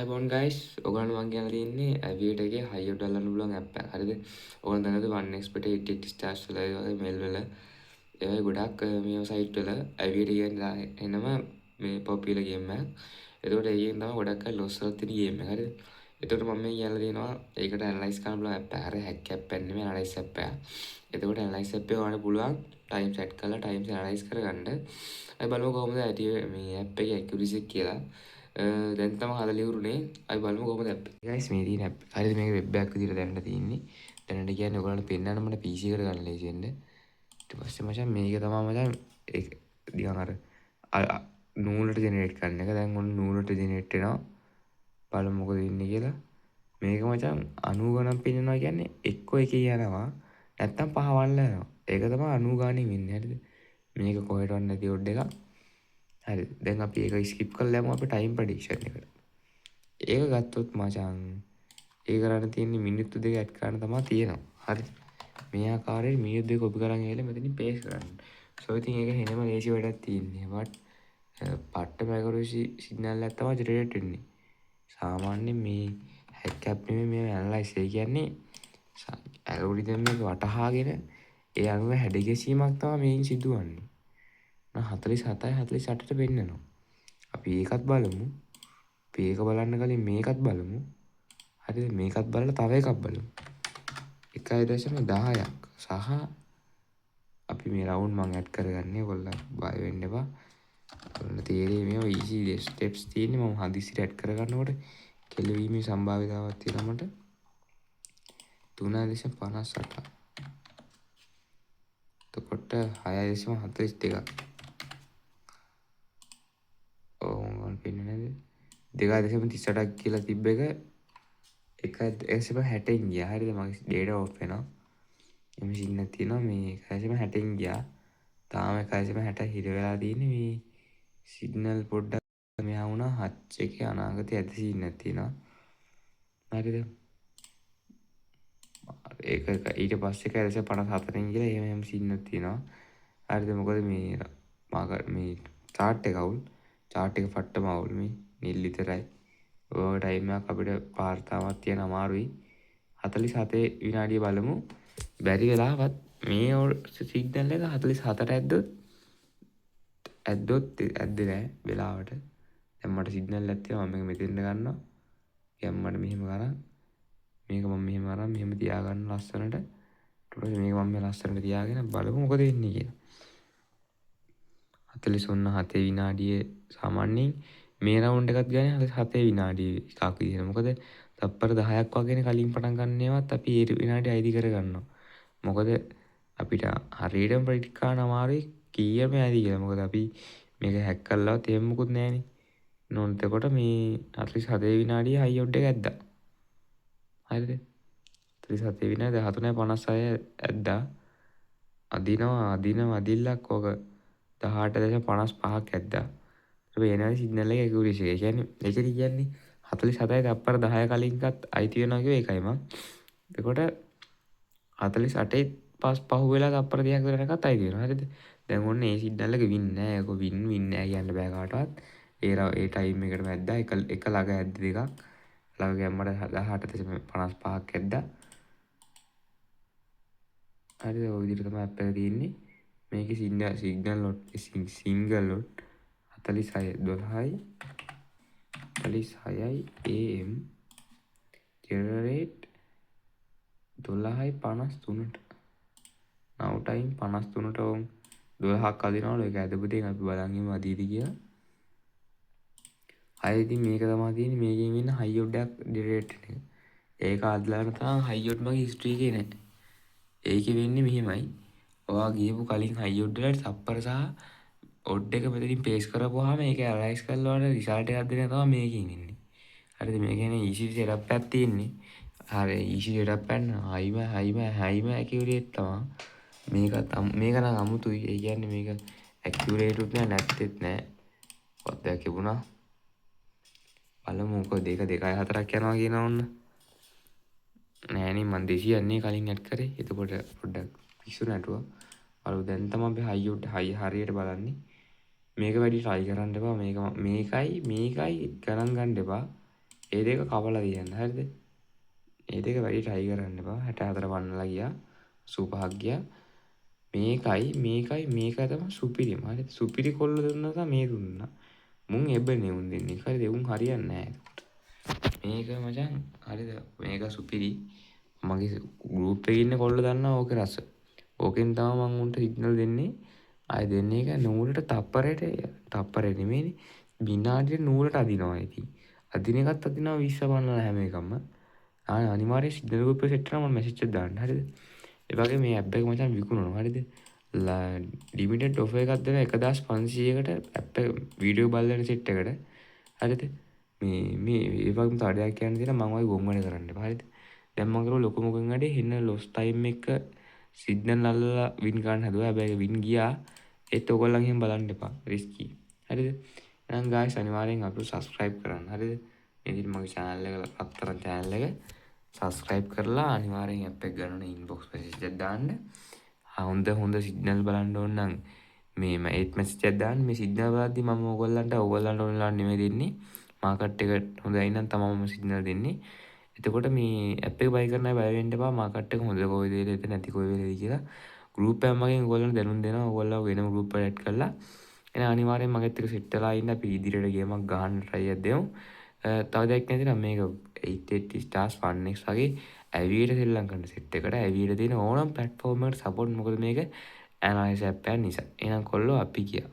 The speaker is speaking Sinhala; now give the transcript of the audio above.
iPhone guys ඔයගොල්ලෝ මම කියන්න තියෙන්නේ Aviator එකේ high ඩලන්න පුළුවන් app එකක්. හරිද? ඔයගොල්ලෝ දන්නවද 1xbet 88 stars වල ඒ වගේ mail වල ඒ වගේ ගොඩක් මේ site වල Aviator කියන එනම මේ popular game එකක්. එතකොට ඒකෙන් තමයි ගොඩක් අය loss වලත් තියෙන game එක. හරිද? එතකොට මම මේ කියන්න තියෙනවා ඒකට analyze කරන්න පුළුවන් app එක. හරි hack app එක නෙමෙයි analyze app එක. එතකොට analyze app එක ගන්න පුළුවන් time set කරලා time analyze කරගන්න. අපි බලමු කොහොමද මේ app එකේ accuracy එක කියලා. දැන් තමයි හදලා ඉවරුනේ. අපි බලමු කොහොමද app එක. guys මේ තියෙන app. හරිද මේක web එකක් විදිහට දැනට තියෙන්නේ. දැනට කියන්නේ ඔයගොල්ලන්ට පෙන්නන්න මට PC එකට ගන්න ලේසි වෙන්න. ඊට පස්සේ මචං මේක තමයි මචං ඒක නිකන් අර නූලට ජෙනරේට් කරන එක. දැන් ඔන්න නූලට ජෙනරේට් වෙනවා. බලමු මොකද වෙන්නේ කියලා. මේක මචං 90 ගණන් පෙන්නනවා කියන්නේ එක්ක එකේ යනවා. නැත්තම් පහවල්ල යනවා. ඒක තමයි 90 ගානේ වෙන්නේ. හරිද? මේක කොහෙටවත් නැති ඔඩ් එකක්. හරි දැන් අපි ඒක ස්කිප් කරලා යමු අපි ටයිම් ප්‍රෙඩික්ෂන් එකට. ඒක ගත්තොත් මචං ඒ කරන්න තියෙන්නේ මිනිත්තු දෙක ඇඩ් කරන්න තමයි තියෙනවා. හරි. මේ ආකාරයෙන් මිනිත්තු දෙක කොපි කරන් ගිහලා මෙතනින් පේස්ට් කරන්න. සෝ ඉතින් ඒක හෙනම ලේසි වැඩක් තියෙන්නේ. පට්ට මැකරෝසි සිග්නල් එකක් තමයි ජෙනරේට් වෙන්නේ. සාමාන්‍යයෙන් මේ හැක් ඇප් නෙමෙයි මේ ඇනලයිස් ඒ කියන්නේ ඇල්ගොරිතම් එක වටහාගෙන ඒ අනුව හැඩ ගැසීමක් තමයි මේන් සිදුවන්නේ. 47යි 48ට පෙන්නනවා. අපි ඒකත් බලමු. අපි ඒක බලන්න කලින් මේකත් බලමු. හරිද? මේකත් බලලා තව එකක් බලමු. 1.10ක් සහ අපි මේ රවුන්ඩ් මම ඇඩ් කරගන්නේ. ඔයගොල්ලෝ බය වෙන්න එපා. ඔයගොල්ලෝ තේරෙයි මේවා easy steps තියෙන්නේ. මම හදිස්සියට ඇඩ් කරගන්නකොට කෙලවීමේ සම්භාවිතාවක් තියෙනවා මට. 3.58. එතකොට 6.42. ඕන් පෙන්නේ නැද්ද? 2.38ක් කියලා තිබ්බ එක 1.60න් ගියා. හරිද? මගේ data off වෙනවා. එමේ සිග්නල් තියෙනවා මේ 1.60න් ගියා. තාම 1.60 හිර වෙලා තියෙන්නේ මේ සිග්නල් පොඩ්ඩක් මෙහා වුණා හච් එකේ අනාගතයේ ඇති සිග්නල් තියෙනවා. හරිද? ඒක ඊට පස්සේ 1.54න් ගිහලා එහෙම සිග්නල් තියෙනවා. හරිද? මොකද මේ chart එක අවුල්. chart එක ෆට්ටම අවුල් මේ නිල් විතරයි. ඔය ටයිම් එකක් අපිට වාර්තාවක් තියන අමාරුයි. 47 විනාඩිය බලමු. බැරි වෙලාවත් මේ සිග්නල් එක 44ට ඇද්දේ නෑ වෙලාවට. දැන් මට සිග්නල් එකක් තියෙනවා. මම මේක මෙතෙන්ට ගන්නවා. දැන් මට මෙහෙම කරන් මේක මම මෙහෙම අරන් මෙහෙම තියාගන්න ලස්සනට. ඊට පස්සේ මේක මම මේ ලස්සනට තියාගෙන බලමු මොකද වෙන්නේ කියලා. 47 විනාඩියේ සාමාන්‍යයෙන් මේ රවුන්ඩ් එකත් ගන්නේ 47 විනාඩි එකක් විදිහට. මොකද තප්පර 10ක් වගේනේ කලින් පටන් ගන්න ඒවාත් අපි ඒ විනාඩි අයිති කරගන්නවා. මොකද අපිට හරියටම ප්‍රෙඩික්ට් කරන්න අමාරුයි කීයම ඇති කියලා. මොකද අපි මේක හැක් කළාවත් එහෙම මොකුත් නැහනේ. නෝන් එතකොට මේ 47 විනාඩියේ හයි ඔඩ් එක ඇද්දා. හරිද? 47 විනාඩි 13:56 ඇද්දා. අදිල්ලක් ඕක 18.55ක් ඇද්දා. වෙනයි සිග්නල් එක ඇකියුරසි එක. කියන්නේ ඒකද කියන්නේ 47යි තප්පර 10 කලින්කත් අයිති වෙනවා කිව්වේ ඒකයි මම. එතකොට 48යි පහු වෙලා තප්පර 30ක් වෙනකත් අයිති වෙනවා. හරිද? දැන් ඔන්න ඒ සිග්නල් එක වින් නෑ. ඒක වින් නෑ කියන්න බෑ කාටවත්. ඒ ටයිම් එකටම ඇද්දා. එක ළඟ ඇද්ද දෙකක්. ළඟ ගැම්මට 18.55ක් ඇද්දා. හරිද? ඔය විදිහට තමයි ඇප් එක තියෙන්නේ. මේකේ සිග්නල් ලොට් සිංගල් ලොට් 46.12යි 46යි am ජෙනරේට් 12:53ට now time 53ට ඕම් 12ක් අදිනවලු. ඒක ඇදපුතෙන් අපි බලන් ඉමු අදීද කියලා. අය ඉතින් මේක තමයි තියෙන්නේ. මේකෙන් ඉන්න හයි ඔඩ් එකක් ජෙනරේට් වෙන එක. ඒක අදලාන තරම් හයි ඔඩ් මගේ හිස්ටරි එකේ නැහැ. ඒකේ වෙන්නේ මෙහෙමයි. ඔයා ගියපු කලින් හයි ඔඩ් වලට තප්පර සහ ඔඩ් එක මෙතනින් පේස් කරපුවාම ඒක ඇනලයිස් කරලා වල රිසල්ට් එකක් දෙන තමයි මේකෙන් ඉන්නේ. හරිද? මේ කියන්නේ easy setup එකක් තියෙන්නේ. හරි easy setup එකක් හයිම accurate තමයි. මේක නම් අමුතුයි. ඒ කියන්නේ මේක accurate උත් නෑ නැත්තේත් නෑ. පොඩ්ඩක් තිබුණා. බලමු මොකද ඒක 2.4ක් යනවා කියනවා ඔන්න. නෑනේ මං 200න්නේ කලින් ඇඩ් කරේ. එතකොට පොඩ්ඩක් පිස්සු නැටුවා. බලමු දැන් තමයි අපි හයි හරියට බලන්නේ. මේක වැඩි try කරන්න එපා. මේකයි ගණන් ගන්න එපා. ඒ දෙක කපලා තියන්න. හරිද? ඒ දෙක වැඩි try කරන්න එපා. 64 වන්නලා ගියා. 85ක් ගියා. මේකයි තමයි සුපිරිම. හරිද? සුපිරි කොල්ල දුන්නා තමයි මේ දුන්නා. මුන් එබනේ උන් දෙන්නේ. හරිද? උන් හරියන්නේ නැහැ එතකොට. මේක මචං හරිද? මේක සුපිරි. මගේ ගෲප් එකේ ඉන්න කොල්ල දන්නවා ඕකේ රස. ඕකෙන් තමයි මම උන්ට සිග්නල් දෙන්නේ. ආයෙ දෙන්නේ එක නූලට තප්පරේ නෙමෙයිනේ. විනාඩියට නූලට අදිනවා ඉතින්. අදින එකත් අදිනවා 20 පන්නලා හැම එකම. අනිවාර්යෙන් සිග්නල් ගෲප් එක සෙට් කරනවා මම මැසේජ් එකක් දාන්න. හරිද? ඒ වගේ මේ ඇප් එක මචං විකුණනවා. හරිද? ලිමිටඩ් ඔෆර් එකක් දෙනවා 1500කට ඇප් එක වීඩියෝ බලන සෙට් එකට. හරිද? මේ ඒ වගේම තව දෙයක් කියන්න තියෙනවා මම ඔය ගොන් වැඩ කරන්න එපා. හරිද? දැන් මම කරෝ ලොකු මොකෙන් වැඩේ හෙන්න ලොස් ටයිම් එක සිග්නල් අල්ලලා වින් ගන්න හදුවා. හැබැයි වින් ගියා. ඒත් ඔයගොල්ලන් එහෙම බලන්න එපා. රිස්කි. හරිද? එහෙනම් ගායිස් අනිවාර්යෙන් අපිට සබ්ස්ක්‍රයිබ් කරන්න. හරිද? මේ විදිහට මගේ channel එක අත්තරන් channel එක සබස්ක්‍රයිබ් කරලා අනිවාර්යෙන් ඇප් එක ගන්න ඉන්බොක්ස් මැසේජ් එකක් දාන්න. හොඳ සිග්නල් බලන්න ඕන නම් මේ ඒත් මැසේජ් එකක් දාන්න. මේ සිග්නල් බලද්දි මම ඕගොල්ලන්ට ඕන වෙලාවට නෙමෙයි දෙන්නේ. මාකට් එක හොඳයි නම් තමයි මම සිග්නල් දෙන්නේ. එතකොට මේ ඇප් එක බයි කරන්න බය වෙන්න එපා. මාකට් එක හොඳ කොයි දෙයකද නැති කොයි වෙලේද කියලා. ගෲප් එකක් මගෙන් ඕගොල්ලන්ට දැනුම් දෙනවා. ඕගොල්ලෝ වෙනම ගෲප් එකට ඇඩ් කරලා එහෙනම් අනිවාර්යෙන් මගෙත් එක්ක සෙට් වෙලා ඉන්න අපි ඉදිරියට ගේමක් ගහන්න try එකක් දෙමු. තව දෙයක් නැතිනම් මේක 880 stars 1x වගේ ඇවියට සෙල්ලම් කරන සෙට් එකට ඇවියට තියෙන ඕනම platform එකට support මොකද මේක ඇනලයිස් ඇප් එකක් නිසා. එහෙනම් කොල්ලෝ අපි ගියා.